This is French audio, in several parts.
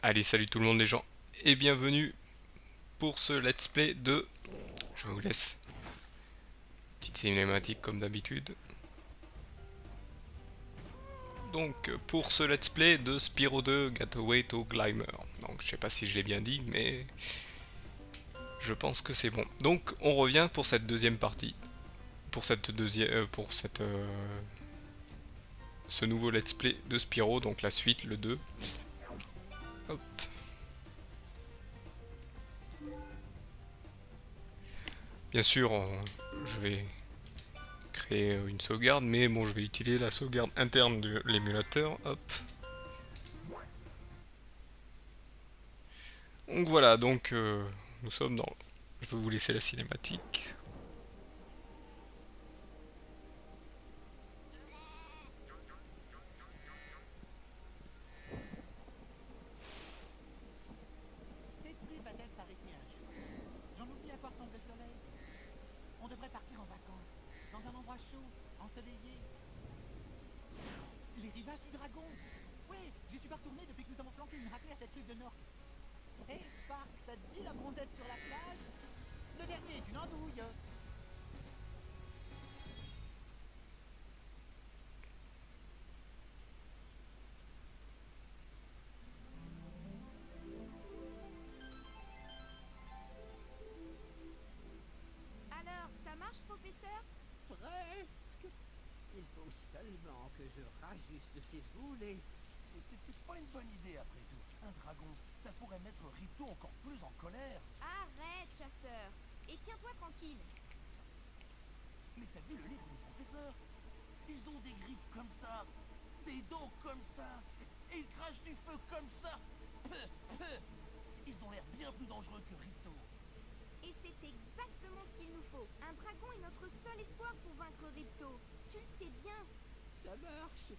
Allez, salut tout le monde les gens, et bienvenue pour ce let's play de... Je vous laisse, petite cinématique comme d'habitude. Donc, pour ce let's play de Spyro 2 Gateway to Glimmer. Donc, je sais pas si je l'ai bien dit, mais je pense que c'est bon. Donc, on revient pour cette deuxième partie. Pour cette deuxième... ce nouveau let's play de Spyro, donc la suite, le 2. Hop. Bien sûr, je vais créer une sauvegarde, mais bon, je vais utiliser la sauvegarde interne de l'émulateur. Hop. Donc voilà, donc nous sommes dans... Je vais vous laisser la cinématique. Cette pluie va-t-elle s'arrêter un jour? J'en oublie à quoi ressemble le soleil. On devrait partir en vacances, dans un endroit chaud, ensoleillé. Les rivages du dragon. Oui, j'y suis pas retourné depuis que nous avons flanqué une raclée à cette rive de Nord. Hé, Spark, ça te dit la brondette sur la plage? Le dernier est une andouille. Alors, ça marche, professeur? Presque. Il faut seulement que je rajuste ces boulets. Mais c'est peut-être pas une bonne idée après tout. Un dragon, ça pourrait mettre Rito encore plus en colère. Arrête, chasseur. Et tiens-toi tranquille. Mais t'as vu le livre du professeur? Ils ont des griffes comme ça, des dents comme ça, et ils crachent du feu comme ça. Peu, peu. Ils ont l'air bien plus dangereux que Rito. Et c'est exactement ce qu'il nous faut. Un dragon est notre seul espoir pour vaincre Ripto. Tu le sais bien. Ça marche.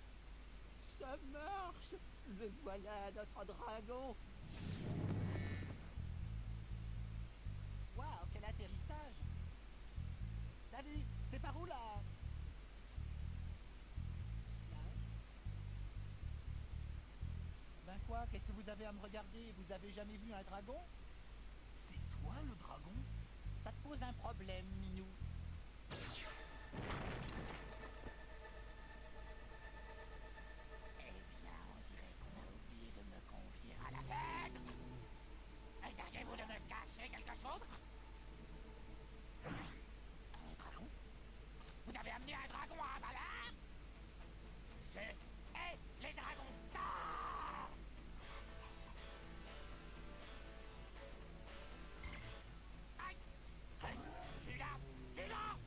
Ça marche. Le voilà, notre dragon. Waouh, quel atterrissage. Salut, c'est par où là? Ben quoi, qu'est-ce que vous avez à me regarder? Vous avez jamais vu un dragon? C'est toi le dragon? Ça te pose un problème, Minou. Eh bien, on dirait qu'on a oublié de me confier à la fête. Essayez-vous de me cacher quelque chose? Un dragon? Vous avez amené un dragon à Valhalla? Je hais les dragons. Ah! Aïe! Aïe! Je suis là! Je suis là!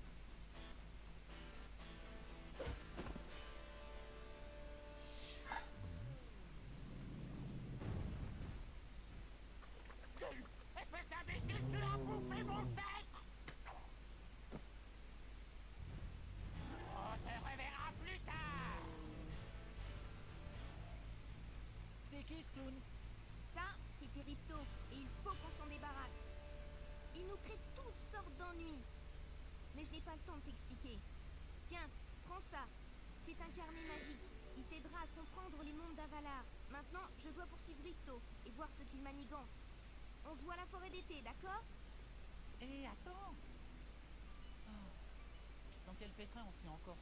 Espèce d'imbécile, tu as bouffé mon sceptre! On se reverra plus tard! C'est qui ce clown? Ça, c'était Ripto. Et il faut qu'on s'en débarrasse. Il nous crée toutes sortes d'ennuis. Mais je n'ai pas le temps de t'expliquer. Tiens, prends ça. C'est un carnet magique. Il t'aidera à comprendre les mondes d'Avalar. Maintenant, je dois poursuivre Ripto et voir ce qu'il manigance. On se voit à la forêt d'été, d'accord? Eh, attends! Oh. Dans quel pétrin on s'est encore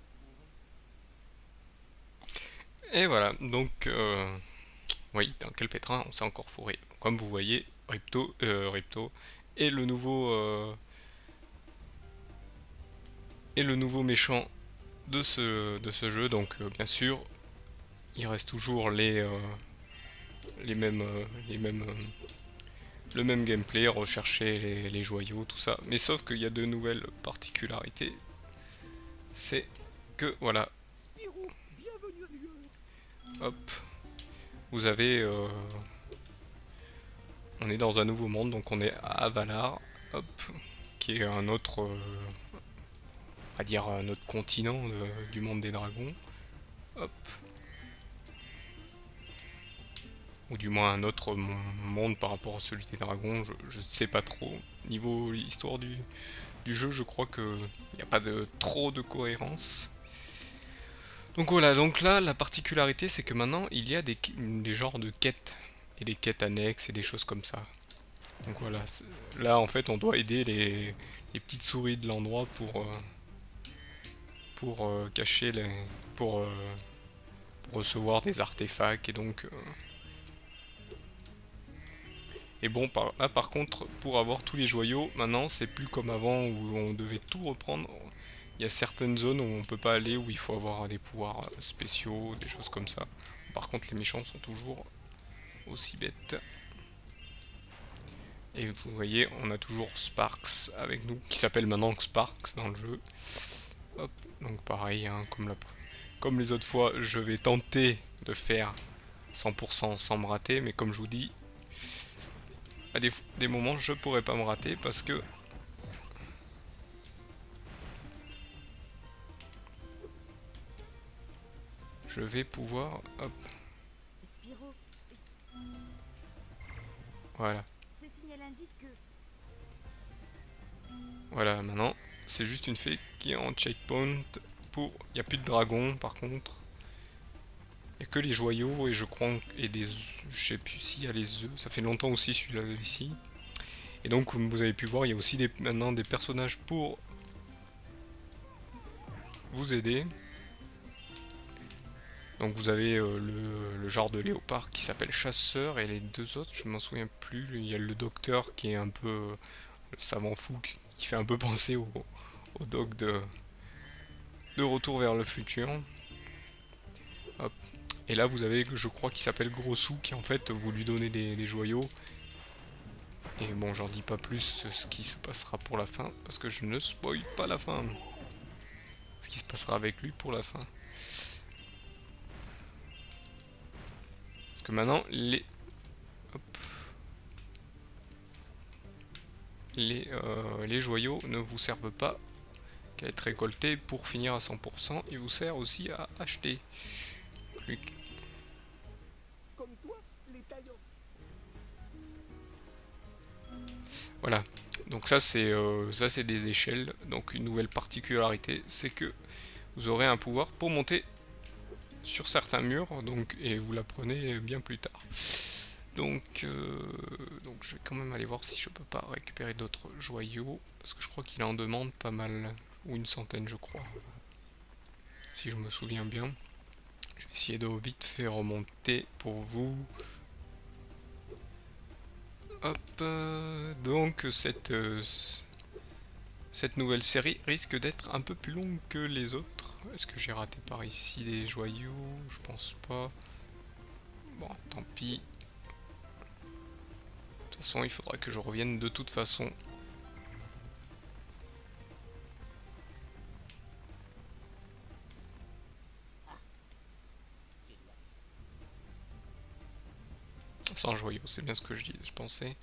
fourré? Et voilà, donc... oui, dans quel pétrin on s'est encore fourré. Comme vous voyez, Ripto est le nouveau... est le nouveau méchant de ce jeu, donc bien sûr, il reste toujours les mêmes... le même gameplay, rechercher les joyaux, tout ça. Mais sauf qu'il y a de nouvelles particularités. C'est que, voilà, Spirou, bienvenue à New York. hop, vous avez... on est dans un nouveau monde, donc on est à Avalar, hop, qui est un autre... on va dire un autre continent du monde des dragons. Hop. Ou du moins un autre monde par rapport à celui des dragons, je ne sais pas trop. Niveau histoire du jeu, je crois qu'il n'y a pas trop de cohérence. Donc voilà, donc là, la particularité, c'est que maintenant, il y a des genres de quêtes. et des quêtes annexes et des choses comme ça. Donc voilà, là en fait on doit aider les petites souris de l'endroit pour cacher les... pour recevoir des artefacts et donc... Et bon, là par contre, pour avoir tous les joyaux, maintenant c'est plus comme avant où on devait tout reprendre. Il y a certaines zones où on peut pas aller, où il faut avoir des pouvoirs spéciaux, des choses comme ça. Par contre les méchants sont toujours aussi bêtes. Et vous voyez, on a toujours Sparks avec nous, qui s'appelle maintenant Sparks dans le jeu. Hop, donc pareil, hein, comme les autres fois, je vais tenter de faire 100% sans me rater, mais comme je vous dis, à des moments je pourrais pas me rater parce que je vais pouvoir, hop, Spyro, voilà, ce signal indique que... voilà, maintenant, c'est juste une fée qui est en checkpoint pour, il n'y a plus de dragons par contre, il n'y a que les joyaux et je crois, et des, je sais plus s'il y a les œufs, ça fait longtemps aussi celui-là ici. Et donc comme vous avez pu voir, il y a aussi maintenant des personnages pour vous aider. Donc vous avez le genre de léopard qui s'appelle Chasseur et les deux autres, je m'en souviens plus. Il y a le docteur qui est un peu le savant fou qui fait un peu penser au doc de Retour vers le futur. Hop. Et là vous avez, je crois, qui s'appelle Grossou qui en fait vous lui donnez des joyaux. Et bon, j'en dis pas plus ce qui se passera pour la fin parce que je ne spoil pas la fin. Ce qui se passera avec lui pour la fin. Parce que maintenant, les joyaux ne vous servent pas qu'à être récoltés pour finir à 100%. Ils vous servent aussi à acheter. Comme toi, les taillants. Voilà. Donc ça c'est des échelles. Donc une nouvelle particularité, c'est que vous aurez un pouvoir pour monter sur certains murs, donc, et vous l'apprenez bien plus tard. Donc je vais quand même aller voir si je peux pas récupérer d'autres joyaux, parce que je crois qu'il en demande pas mal, ou une centaine je crois, si je me souviens bien. Je vais essayer de vite fait remonter pour vous. Hop, donc cette nouvelle série risque d'être un peu plus longue que les autres. Est-ce que j'ai raté par ici des joyaux? Je pense pas. Bon, tant pis. De toute façon, il faudra que je revienne de toute façon. Sans joyaux, c'est bien ce que je pensais.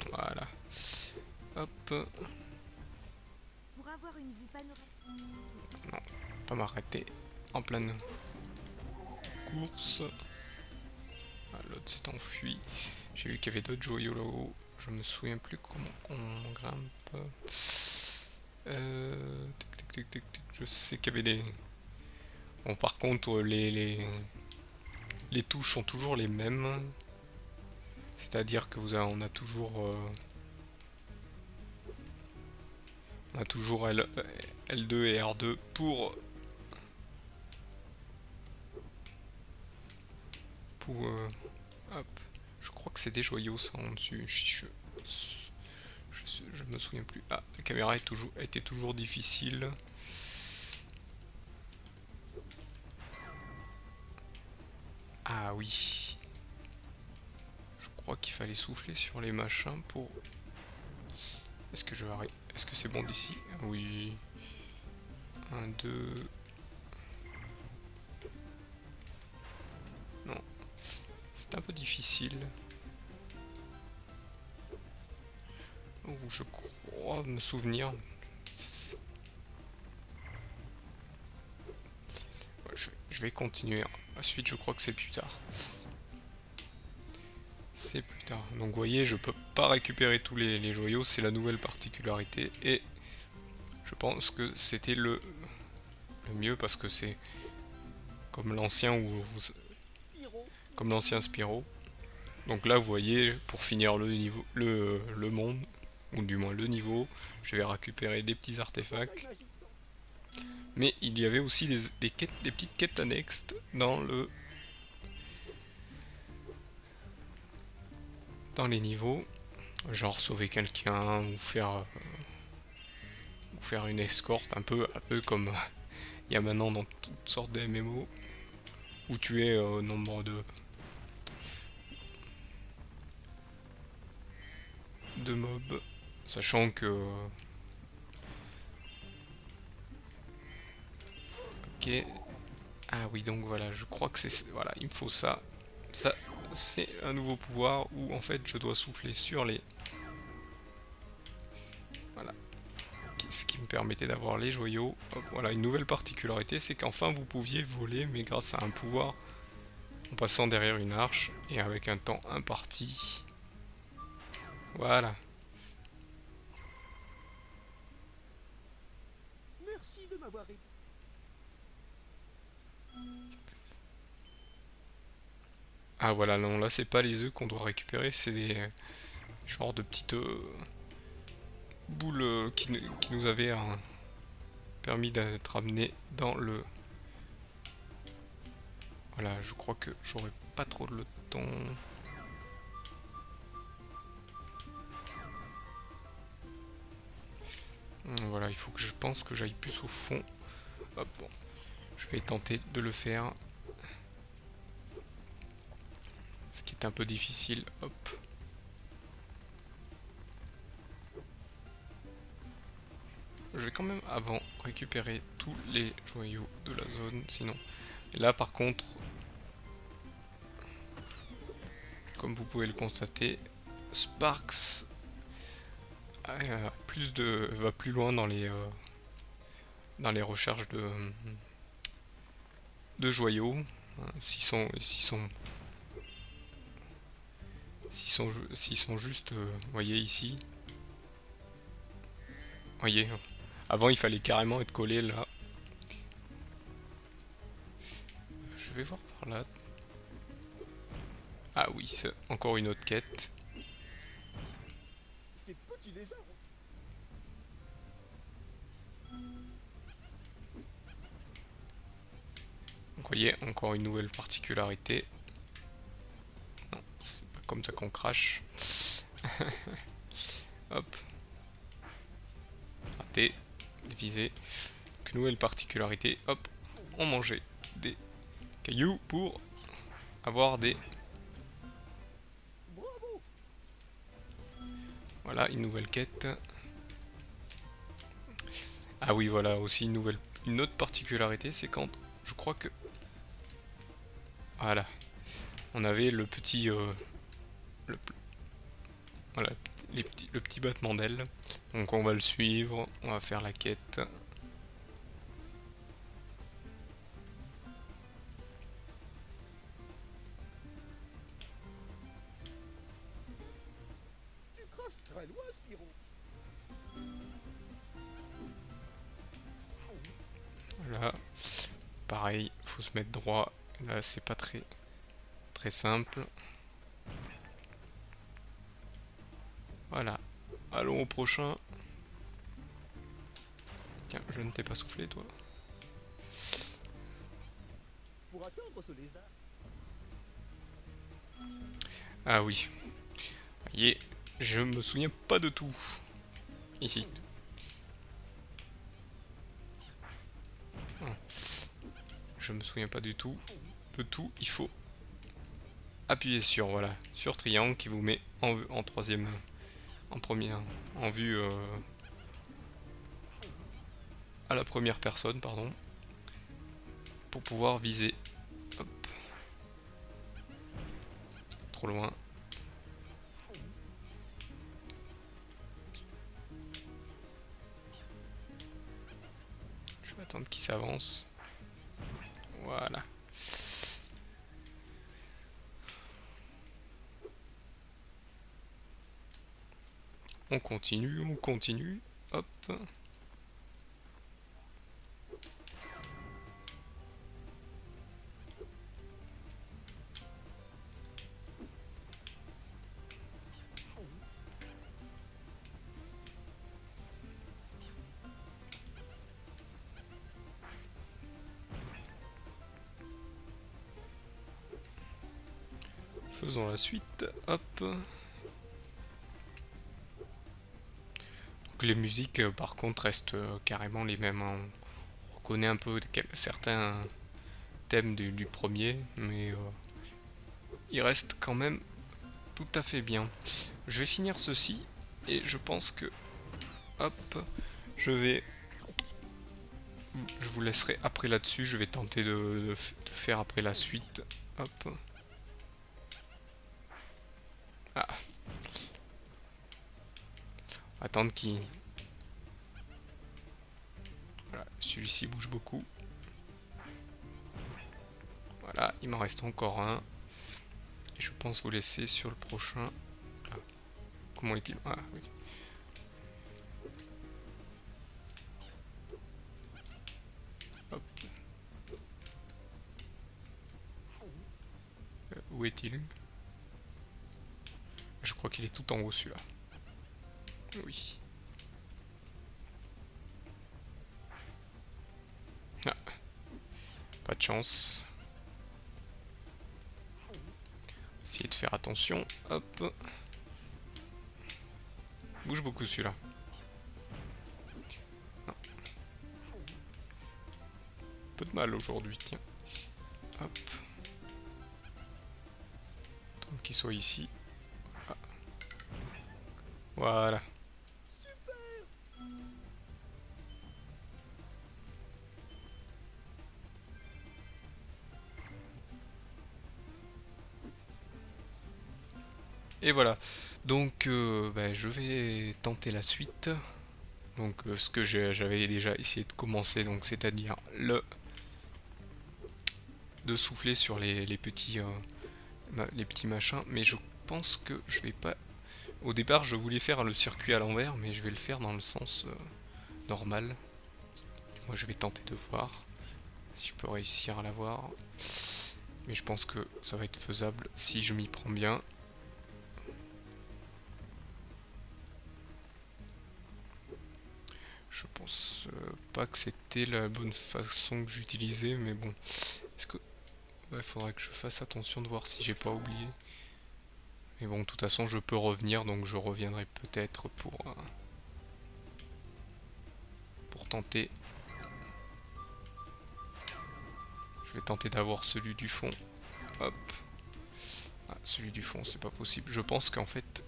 Voilà. Hop. Pour avoir une vue panoramique... Non, pas m'arrêter. En pleine course. Ah, l'autre s'est enfui. J'ai vu qu'il y avait d'autres joyaux là-haut. Je me souviens plus comment on grimpe. Je sais qu'il y avait des... Bon, par contre, les touches sont toujours les mêmes. C'est-à-dire que on a toujours... on a toujours L2 et R2 pour... hop. Je crois que c'est des joyaux ça en dessus. Je me souviens plus. Ah, la caméra était toujours difficile. Ah oui. Je crois qu'il fallait souffler sur les machins pour... Est-ce que Est-ce que c'est bon d'ici? Oui. 1, 2... Non. C'est un peu difficile. Oh, je crois me souvenir. Je vais continuer. La suite, je crois que c'est plus tard. C'est plus tard. Donc, vous voyez, je peux pas récupérer tous les joyaux. C'est la nouvelle particularité. Et Je pense que c'était le mieux parce que c'est comme l'ancien comme l'ancien Spyro. Donc là, vous voyez, pour finir le niveau, le monde, ou du moins le niveau, je vais récupérer des petits artefacts. Mais il y avait aussi des petites quêtes annexes dans les niveaux, genre sauver quelqu'un ou faire une escorte, un peu comme il y a maintenant dans toutes sortes de MMO, où tuer au nombre de mobs, sachant que ok. Ah oui, donc voilà, je crois que c'est voilà, il me faut ça. Ça, c'est un nouveau pouvoir où en fait je dois souffler sur les voilà, ce qui me permettait d'avoir les joyaux. Hop, voilà, une nouvelle particularité, c'est qu'enfin vous pouviez voler, mais grâce à un pouvoir en passant derrière une arche et avec un temps imparti. Voilà. Merci de m'avoir aidé. Ah voilà, non, là c'est pas les œufs qu'on doit récupérer, c'est des genres de petites boules qui nous avaient permis d'être amenés dans le... Voilà, je crois que j'aurai pas trop le temps. Voilà, il faut que je pense que j'aille plus au fond. Hop, bon. Je vais tenter de le faire. Ce qui est un peu difficile. Hop. Je vais quand même avant récupérer tous les joyaux de la zone, sinon. Et là par contre, comme vous pouvez le constater, Sparks va plus loin dans les recherches de joyaux. S'ils sont juste, voyez ici, voyez, avant il fallait carrément être collé là. Je vais voir par là. Ah oui, c'est encore une autre quête. Ces petits lézards. Donc vous voyez, encore une nouvelle particularité. Non, c'est pas comme ça qu'on crache. Hop. Raté. Visé. Donc, nouvelle particularité. Hop. On mangeait des cailloux pour avoir des... Bravo. Voilà, une nouvelle quête. Ah oui, voilà, aussi une autre particularité, c'est quand je crois que... Voilà. On avait le petit... voilà, le petit battement d'aile. Donc on va le suivre, on va faire la quête. Tu craches très loin, Spyro. Voilà. Pareil, faut se mettre droit. Là, c'est pas très simple. Voilà. Allons au prochain. Tiens, je ne t'ai pas soufflé, toi. Pour atteindre ce lézard, Ah oui. Voyez, je me souviens pas de tout. Ici. Je me souviens pas du tout. De tout, il faut appuyer sur, voilà, sur triangle qui vous met en troisième, en première, en vue à la première personne, pardon, pour pouvoir viser. Hop. Trop loin. Je vais attendre qu'il s'avance. Voilà. On continue, on continue. Hop. Faisons la suite. Hop. Donc les musiques, par contre, restent carrément les mêmes, hein. On reconnaît un peu certains thèmes du premier, mais il reste quand même tout à fait bien. Je vais finir ceci, et je pense que... Hop. Je vous laisserai après là-dessus. Je vais tenter de faire après la suite. Hop. Ah. Attendre qu'il... Voilà, celui-ci bouge beaucoup. Voilà, il m'en reste encore un. Et je pense vous laisser sur le prochain. Ah. Comment est-il? Ah oui. Hop. Où est-il? Je crois qu'il est tout en haut celui-là. Oui. Ah. Pas de chance. Essayez de faire attention. Hop. Bouge beaucoup celui-là. Un peu de mal aujourd'hui, tiens. Hop. Tant qu'il soit ici. Voilà. Et voilà. Donc je vais tenter la suite. Donc ce que j'avais déjà essayé de commencer, donc c'est-à-dire de souffler sur les petits machins, mais je pense que je vais pas. Au départ, je voulais faire le circuit à l'envers, mais je vais le faire dans le sens normal. Moi, je vais tenter de voir si je peux réussir à l'avoir, mais je pense que ça va être faisable si je m'y prends bien. Je pense pas que c'était la bonne façon que j'utilisais, mais bon. Est-ce que... Ouais, faudrait que je fasse attention de voir si j'ai pas oublié. Mais bon, de toute façon, je peux revenir, donc je reviendrai peut-être pour tenter. Je vais tenter d'avoir celui du fond. Hop. Ah, celui du fond, c'est pas possible. Je pense qu'en fait,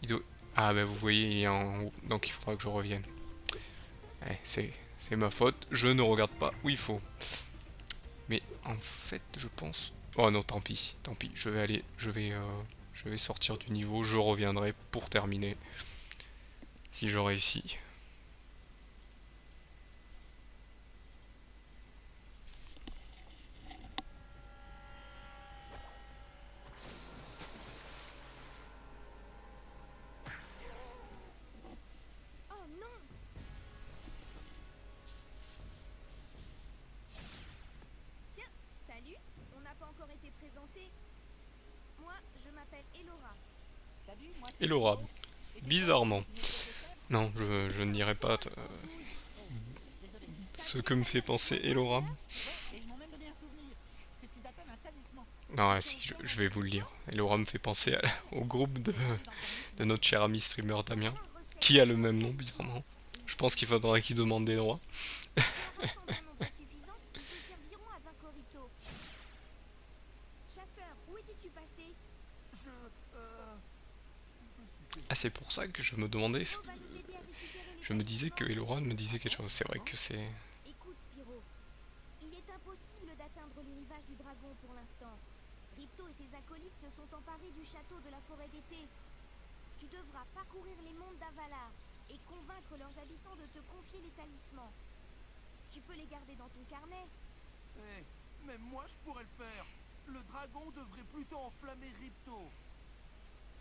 il doit... Ah, bah vous voyez, il est en haut, donc il faudra que je revienne. C'est ma faute, je ne regarde pas où il faut. Mais en fait, je pense... Oh non, tant pis, je vais aller... Je vais sortir du niveau, je reviendrai pour terminer. Si je réussis. Oh non! Tiens, salut, on n'a pas encore été présenté. Moi, je m'appelle Elora. Salut, moi c'est Elora, Hugo. Et tu bizarrement. connais le professeur? Non, je ne dirais pas Désolé. ce que me fait penser Elora. Ouais, et ils m'ont même donné un souvenir. C'est ce qu'ils appellent un talisman. Non, si, je vais vous le lire. Elora me fait penser au groupe de notre cher ami streamer Damien, qui a le même nom, bizarrement. Je pense qu'il faudra qu'il demande des droits. Chasseur, où étais-tu passé? Je me suis Ah, c'est pour ça que je me demandais... Spyro va nous aider à récupérer les Je me disais que talismans. Elora me disait quelque chose. C'est vrai que c'est... Écoute, Spyro, il est impossible d'atteindre les rivages du dragon pour l'instant. Ripto et ses acolytes se sont emparés du château de la forêt d'été. Tu devras parcourir les mondes d'Avalar et convaincre leurs habitants de te confier les talismans. Tu peux les garder dans ton carnet. Eh, même moi je pourrais le faire. Le dragon devrait plutôt enflammer Ripto.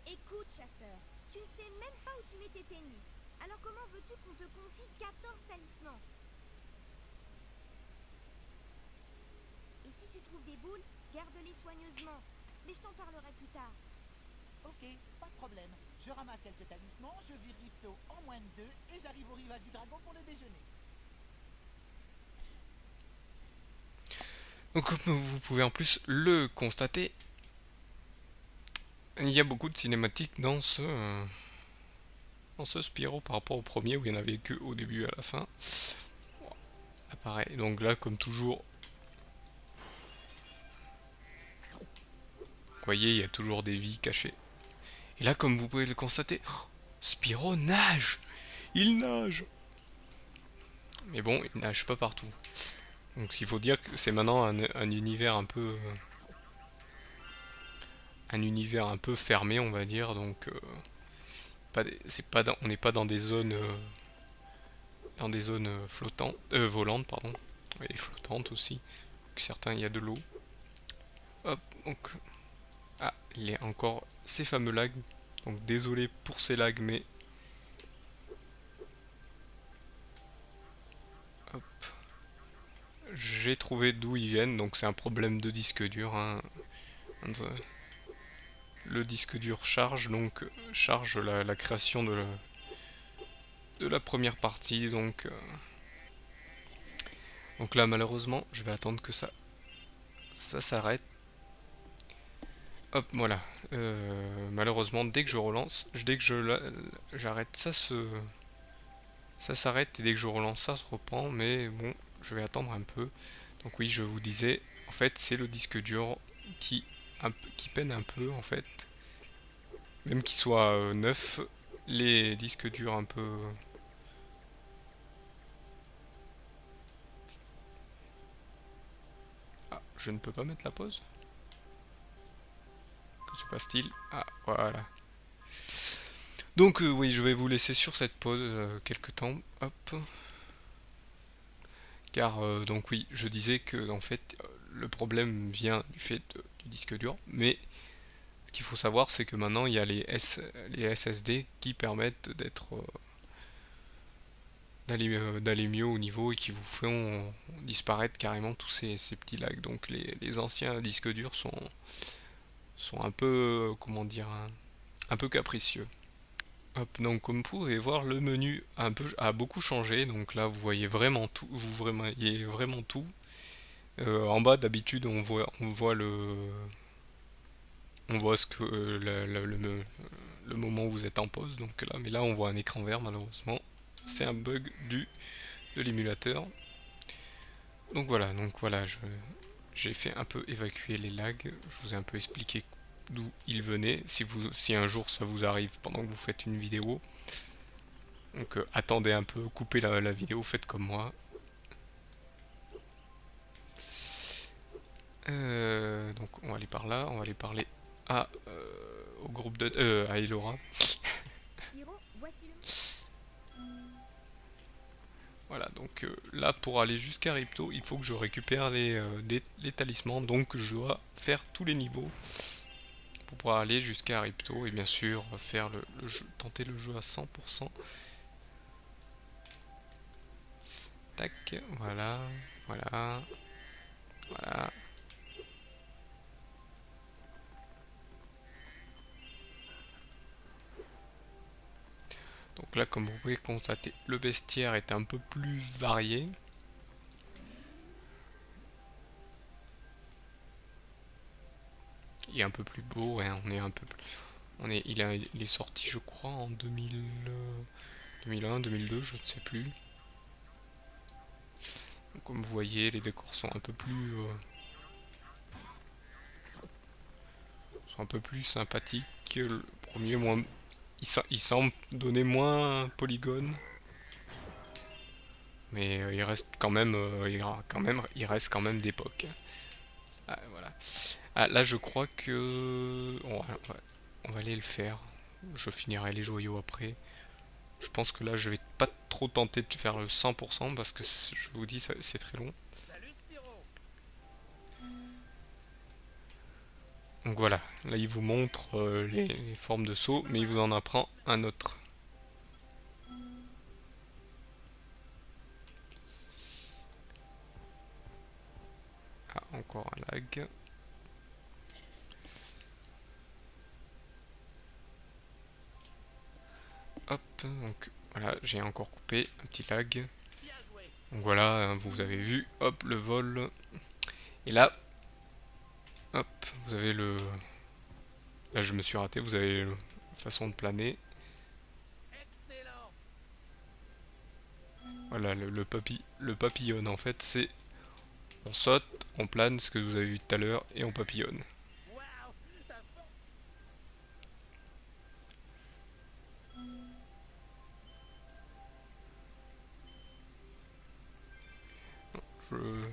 Écoute, chasseur, tu ne sais même pas où tu mets tes pénis. Alors comment veux-tu qu'on te confie 14 talismans? Et si tu trouves des boules, garde-les soigneusement. Mais je t'en parlerai plus tard. Ok, pas de problème. Je ramasse quelques talismans, je vire Ripto en moins de 2 et j'arrive au rivage du dragon pour le déjeuner. Donc comme vous pouvez en plus le constater, il y a beaucoup de cinématiques dans ce Spyro par rapport au premier où il n'y en avait que au début et à la fin. Là, pareil, donc là comme toujours, vous voyez, il y a toujours des vies cachées. Et là, comme vous pouvez le constater, oh, Spyro nage. Il nage. Mais bon, il nage pas partout. Donc il faut dire que c'est maintenant un univers un peu... un univers un peu fermé, on va dire. Donc on n'est pas dans des zones flottantes, volantes, pardon. Et flottantes aussi. Donc, certains, il y a de l'eau. Hop, donc... Ah, il y a encore ces fameux lags. Donc désolé pour ces lags, mais... Hop. J'ai trouvé d'où ils viennent, donc c'est un problème de disque dur. Hein. Le disque dur charge, donc charge la création de la première partie. Donc là, malheureusement, je vais attendre que ça s'arrête. Hop, voilà. Malheureusement, dès que je relance, dès que j'arrête, ça s'arrête, et dès que je relance, ça se reprend. Mais bon, je vais attendre un peu. Donc oui, je vous disais, en fait, c'est le disque dur qui peine un peu, en fait. Même qu'il soit neuf, les disques durs un peu... Ah, je ne peux pas mettre la pause? Que se passe-t-il? Ah, voilà. Donc oui, je vais vous laisser sur cette pause quelques temps. Hop. Car donc oui, je disais que en fait le problème vient du fait du disque dur, mais ce qu'il faut savoir c'est que maintenant il y a les SSD qui permettent d'aller mieux au niveau et qui vous font disparaître carrément tous ces petits lags. Donc les anciens disques durs sont un peu comment dire un peu capricieux. Hop, donc comme vous pouvez voir, le menu a beaucoup changé. Donc là vous voyez vraiment tout, vous voyez vraiment tout. En bas d'habitude on voit ce que le moment où vous êtes en pause. Donc là, mais là on voit un écran vert malheureusement. C'est un bug de l'émulateur. Donc voilà, j'ai fait un peu évacuer les lags. Je vous ai un peu expliqué d'où ils venaient. Si un jour ça vous arrive pendant que vous faites une vidéo, donc attendez un peu, coupez la vidéo, faites comme moi. Donc on va aller par là, on va aller parler au groupe à Elora. Spyro, voici le... Voilà, donc là pour aller jusqu'à Ripto, il faut que je récupère les talismans, donc je dois faire tous les niveaux pour pouvoir aller jusqu'à Ripto et bien sûr faire le jeu, tenter le jeu à 100%. Tac, voilà, voilà, voilà. Donc là, comme vous pouvez constater, le bestiaire est un peu plus varié. Il est un peu plus beau, hein, on est un peu plus... il est sorti, je crois, en 2001, 2002, je ne sais plus. Donc, comme vous voyez, les décors sont un peu plus... sympathiques. Le premier, il semble donner moins polygone. Mais il reste quand même, il reste quand même d'époque. Ah, voilà. Ah, là, je crois que on va aller le faire. Je finirai les joyaux après. Je pense que là, je vais pas trop tenter de faire le 100% parce que je vous dis, c'est très long. Salut Spyro. Donc voilà, là, il vous montre les formes de saut, mais il vous en apprend un autre. Ah, encore un lag. Hop, donc voilà, j'ai encore coupé un petit lag. Bien joué. Donc voilà, hein, vous avez vu, hop, le vol. Et là, hop, vous avez Là je me suis raté, vous avez une façon de planer. Excellent. Voilà, le papillon en fait c'est on saute, on plane, ce que vous avez vu tout à l'heure, et on papillonne. Waouh, t'as fort. Je-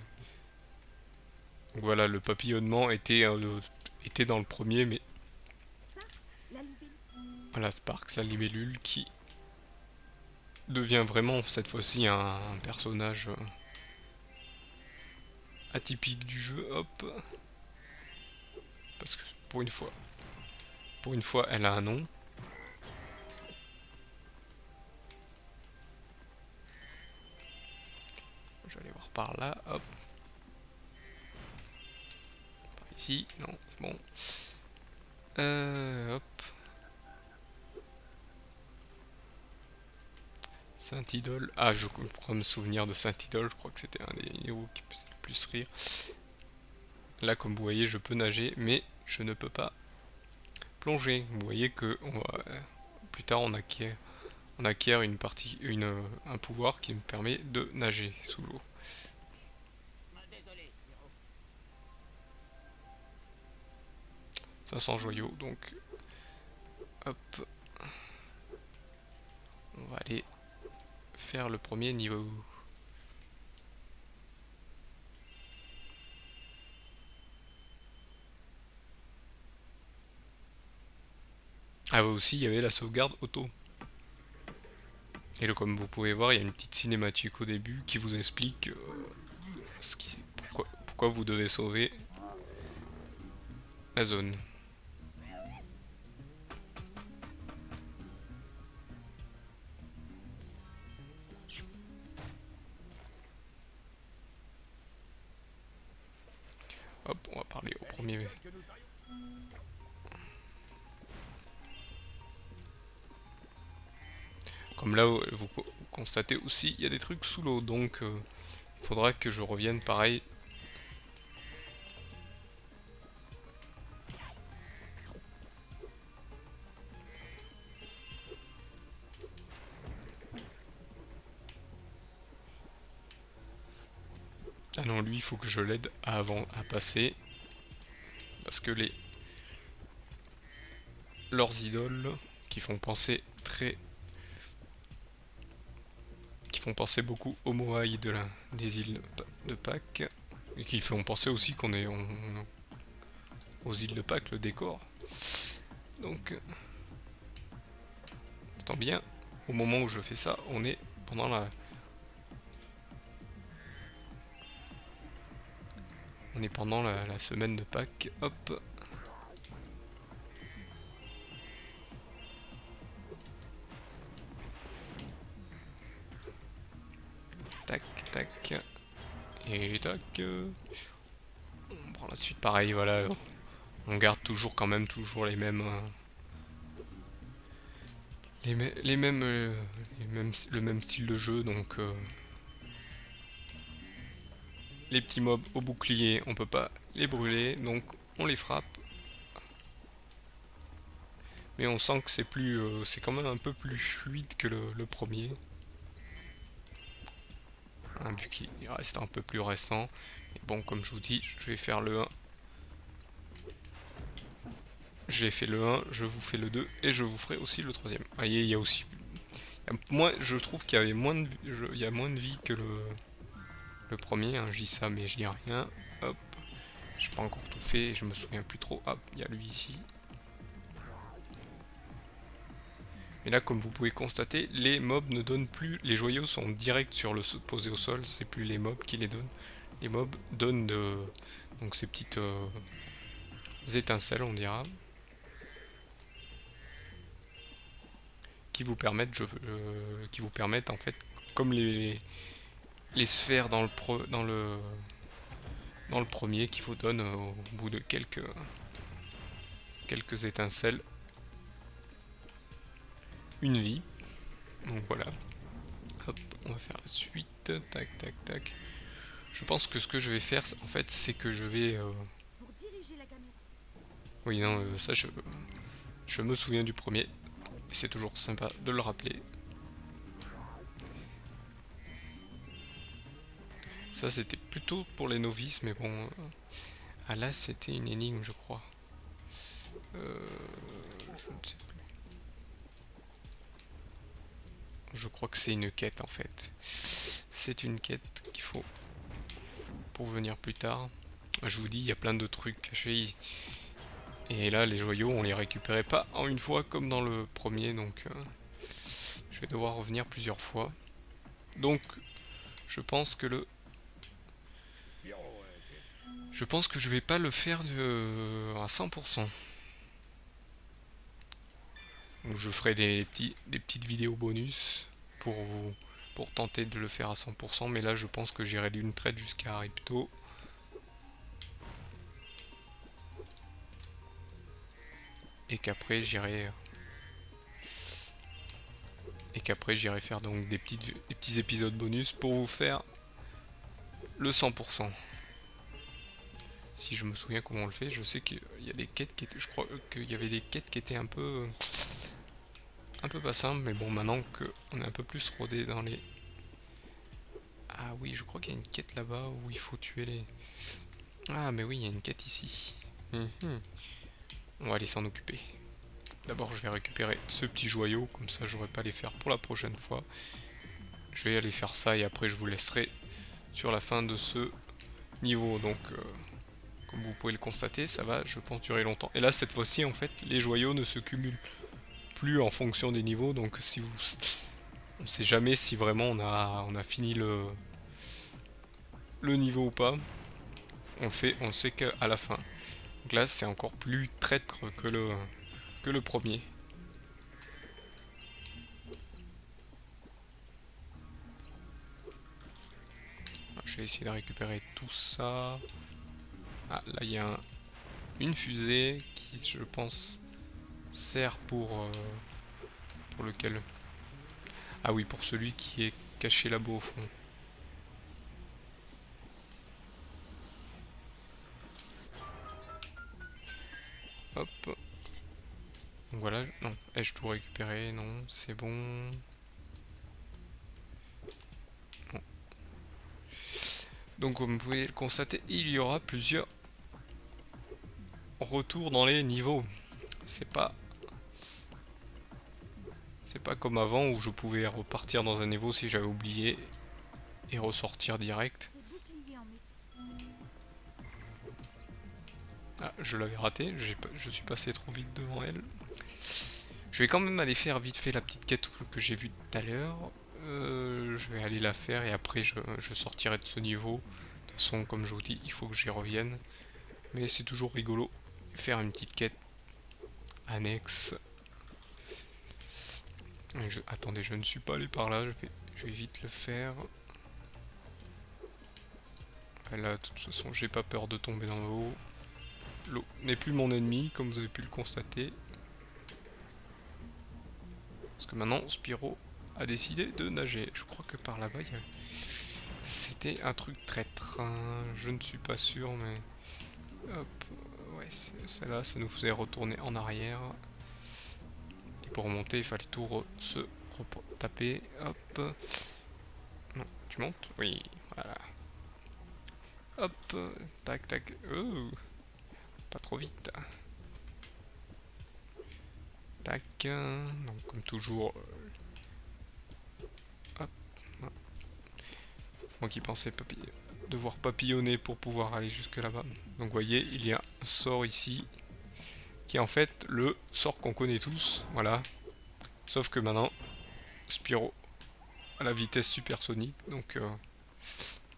Donc voilà, le papillonnement était dans le premier, mais Sparks, la libellule. voilà, Sparks, la libellule, qui devient vraiment cette fois-ci un personnage atypique du jeu. Hop, parce que pour une fois, elle a un nom. Je vais aller voir par là, hop. Par ici, non, c'est bon. Hop. Saint-Idole. Ah, je crois me souvenir de Saint-Idole, je crois que c'était un des héros qui me faisait le plus rire. Là, comme vous voyez, je peux nager, mais je ne peux pas plonger. Vous voyez que plus tard, on acquiert un pouvoir qui me permet de nager sous l'eau. Désolé, Spiro. 500 joyaux, donc hop, on va aller faire le premier niveau. Ah, aussi, il y avait la sauvegarde auto. Et là, comme vous pouvez voir, il y a une petite cinématique au début qui vous explique pourquoi vous devez sauver la zone. Hop, on va parler au premier. Comme là, vous constatez aussi, il y a des trucs sous l'eau, donc il faudra que je revienne pareil. Ah non, lui, il faut que je l'aide à passer. Parce que leurs idoles, qui font penser beaucoup aux Moai des îles de Pâques. Et qui font penser aussi qu'on est aux îles de Pâques, le décor. Donc, tant bien, au moment où je fais ça, on est pendant la semaine de Pâques. Hop. Tac, tac. Et tac. On prend la suite pareil, voilà. On garde toujours quand même toujours les mêmes... le même style de jeu, donc les petits mobs au bouclier, on peut pas les brûler, donc on les frappe. Mais on sent que c'est quand même un peu plus fluide que le premier. Hein, vu qu'il reste un peu plus récent. Et bon, comme je vous dis, je vais faire le 1. J'ai fait le 1, je vous fais le 2 et je vous ferai aussi le troisième. Vous voyez, il y a aussi... je trouve qu'il y avait moins de vie que le premier, hein. Je dis ça mais je dis rien. Hop, j'ai pas encore tout fait, je me souviens plus trop. Hop, il y a lui ici. Et là, comme vous pouvez constater, les mobs ne donnent plus... Les joyaux sont directs sur le posé au sol, c'est plus les mobs qui les donnent. Les mobs donnent donc ces petites étincelles, on dira. Qui vous permettent en fait, comme les sphères dans le premier, qui vous donnent au bout de quelques étincelles une vie. Donc voilà. Hop, on va faire la suite. Tac, tac, tac. Je pense que ce que je vais faire, en fait, c'est que je vais... Pour diriger la caméra. Oui, non, ça je me souviens du premier. Et c'est toujours sympa de le rappeler. Ça c'était plutôt pour les novices, mais bon... Ah là c'était une énigme je crois. Je ne sais plus. Je crois que c'est une quête en fait. C'est une quête qu'il faut pour venir plus tard. Je vous dis, il y a plein de trucs cachés. Et là, les joyaux, on les récupérait pas en une fois comme dans le premier, donc je vais devoir revenir plusieurs fois. Donc, je pense que je vais pas le faire à 100%. Donc, je ferai des petites vidéos bonus pour tenter de le faire à 100%, mais là, je pense que j'irai d'une traite jusqu'à Ripto. Et qu'après j'irai faire donc des petits épisodes bonus pour vous faire le 100%. Si je me souviens comment on le fait, je sais qu'il y a des quêtes qui étaient, je crois qu'il y avait des quêtes qui étaient un peu pas simples, mais bon, maintenant qu'on est un peu plus rodé dans les... Ah oui, je crois qu'il y a une quête là-bas où il faut tuer les... Ah mais oui, il y a une quête ici. On va aller s'en occuper. D'abord je vais récupérer ce petit joyau, comme ça j'aurai pas à les faire pour la prochaine fois. Je vais aller faire ça et après je vous laisserai sur la fin de ce niveau. Donc comme vous pouvez le constater, ça va je pense durer longtemps. Et là cette fois-ci en fait les joyaux ne se cumulent plus en fonction des niveaux. Donc si vous... On sait jamais si vraiment on a fini le niveau ou pas. On sait qu'à la fin. Donc là c'est encore plus traître que le premier. Je vais essayer de récupérer tout ça. Ah, là il y a une fusée qui, je pense, sert pour lequel... Ah oui, pour celui qui est caché là-bas au fond. Hop. Donc voilà, non, ai-je tout récupéré? Non, c'est bon. Non. Donc comme vous pouvez le constater, il y aura plusieurs retours dans les niveaux. C'est pas comme avant où je pouvais repartir dans un niveau si j'avais oublié et ressortir direct. Ah, je l'avais raté, je suis passé trop vite devant elle. Je vais quand même aller faire vite fait la petite quête que j'ai vue tout à l'heure. Je vais aller la faire et après je sortirai de ce niveau. De toute façon, comme je vous dis, il faut que j'y revienne. Mais c'est toujours rigolo. Faire une petite quête annexe. Attendez, je ne suis pas allé par là, je vais vite le faire. Là, de toute façon, j'ai pas peur de tomber dans l'eau. L'eau n'est plus mon ennemi, comme vous avez pu le constater. Parce que maintenant, Spyro a décidé de nager. Je crois que par là-bas, c'était un truc traître. Hein. Je ne suis pas sûr, mais... Hop, ouais, celle-là, ça nous faisait retourner en arrière. Et pour remonter, il fallait tout se taper. Hop. Non, tu montes? Oui, voilà. Hop, tac, tac. Oh, pas trop vite. Tac. Donc, comme toujours... Hop. Moi qui pensais devoir papillonner pour pouvoir aller jusque là-bas. Donc, vous voyez, il y a un sort ici. Qui est en fait le sort qu'on connaît tous. Voilà. Sauf que maintenant, Spyro à la vitesse supersonique. Donc...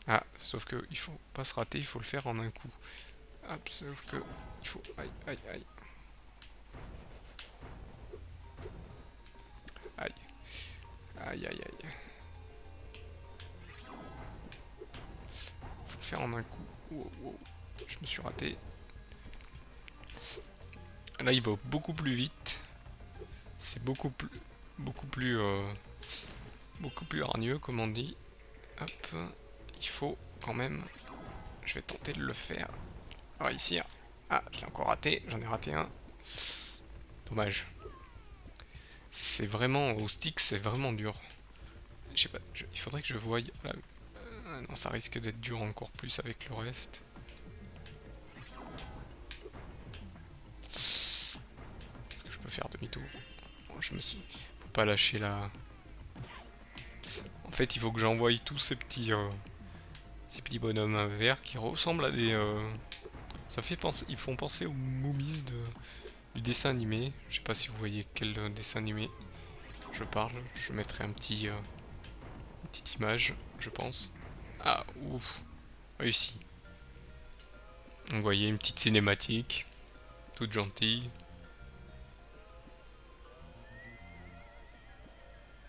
Ah, sauf que il faut pas se rater, il faut le faire en un coup. Hop, sauf que il faut... Aïe, aïe, aïe. Aïe. Aïe, aïe, aïe. Faut le faire en un coup. Wow, wow. Je me suis raté. Là, il va beaucoup plus vite. C'est beaucoup plus hargneux, comme on dit. Hop. Il faut quand même... Je vais tenter de le faire. Réussir Ah, j'ai encore raté, j'en ai raté un. Dommage. C'est vraiment, au stick, c'est vraiment dur. Je sais pas, il faudrait que je voie... Voilà. Non, ça risque d'être dur encore plus avec le reste. Est-ce que je peux faire demi-tour? Bon, je me suis... Faut pas lâcher la... En fait, il faut que j'envoie tous ces petits bonhommes verts qui ressemblent à des... Ça fait penser... Ils font penser aux momies du dessin animé. Je sais pas si vous voyez quel dessin animé je parle. Je mettrai une petite image, je pense. Ah, ouf. Réussi. Vous voyez une petite cinématique. Toute gentille.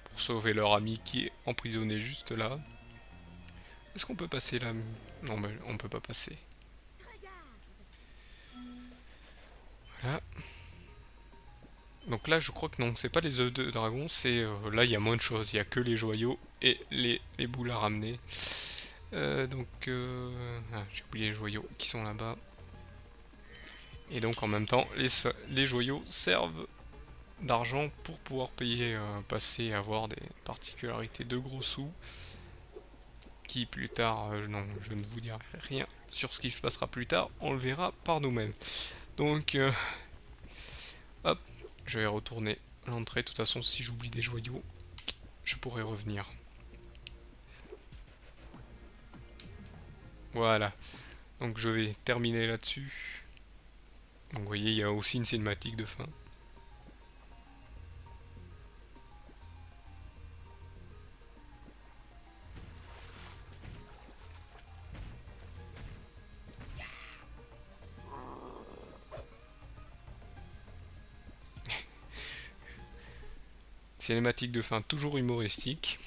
Pour sauver leur ami qui est emprisonné juste là. Est-ce qu'on peut passer là? Non, mais on peut pas passer. Voilà. Donc là, je crois que non, c'est pas les œufs de dragon, c'est... là, il y a moins de choses. Il y a que les joyaux et les boules à ramener. Ah, j'ai oublié les joyaux qui sont là-bas. Et donc, en même temps, les joyaux servent d'argent pour pouvoir payer, passer, avoir des particularités de gros sous. Qui plus tard, non, je ne vous dirai rien sur ce qui se passera plus tard, on le verra par nous-mêmes. Donc, hop, je vais retourner à l'entrée. De toute façon, si j'oublie des joyaux, je pourrai revenir. Voilà. Donc je vais terminer là-dessus. Donc vous voyez, il y a aussi une cinématique de fin. Cinématique de fin toujours humoristique.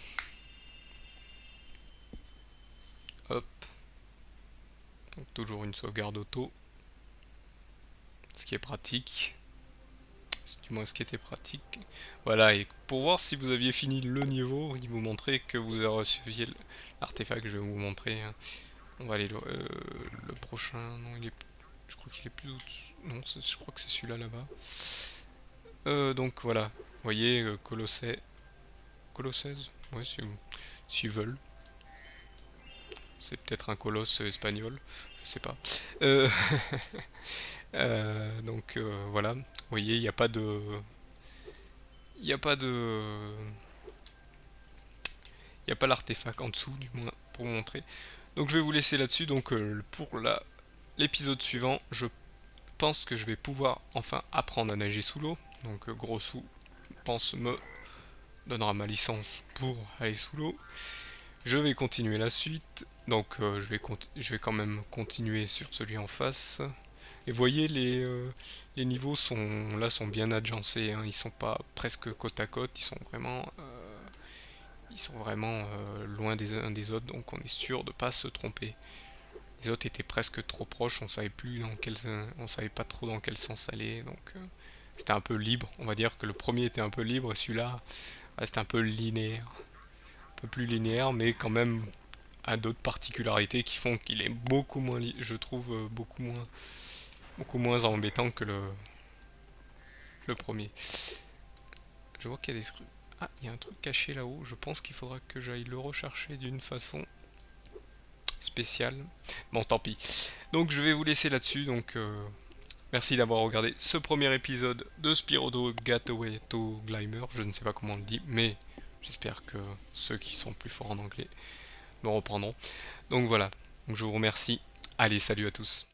Hop. Donc toujours une sauvegarde auto. Ce qui est pratique. Du moins ce qui était pratique. Voilà, et pour voir si vous aviez fini le niveau, il vous montrait que vous avez reçu l'artefact que je vais vous montrer. Hein. On va aller le prochain. Non, je crois qu'il est plus au-dessus. Non, je crois que c'est celui-là là-bas. Donc voilà, vous voyez, Colossais. Colossaise? Ouais, s'ils veulent. C'est peut-être un colosse espagnol, je sais pas. Voilà, vous voyez, il n'y a pas de... Il n'y a pas de... Il n'y a pas l'artefact en dessous, du moins, pour vous montrer. Donc je vais vous laisser là-dessus. Donc pour l'épisode suivant, je pense que je vais pouvoir enfin apprendre à nager sous l'eau. Donc gros sous, pense me donnera ma licence pour aller sous l'eau. Je vais continuer la suite. Donc je vais quand même continuer sur celui en face. Et vous voyez, les niveaux sont bien agencés, hein. Ils sont pas presque côte à côte, ils sont vraiment loin des uns des autres, donc on est sûr de pas se tromper. Les autres étaient presque trop proches, on savait pas trop dans quel sens aller, donc c'était un peu libre. On va dire que le premier était un peu libre et celui-là c'était un peu linéaire, un peu plus linéaire, mais quand même a d'autres particularités qui font qu'il est beaucoup moins, je trouve, beaucoup moins embêtant que le premier. Je vois qu'il y a des trucs. Ah, il y a un truc caché là-haut. Je pense qu'il faudra que j'aille le rechercher d'une façon spéciale. Bon, tant pis. Donc, je vais vous laisser là-dessus. Donc, merci d'avoir regardé ce premier épisode de Spyro the Gateway to Glimmer. Je ne sais pas comment on le dit, mais j'espère que ceux qui sont plus forts en anglais me reprendront. Donc, voilà. Donc, je vous remercie. Allez, salut à tous.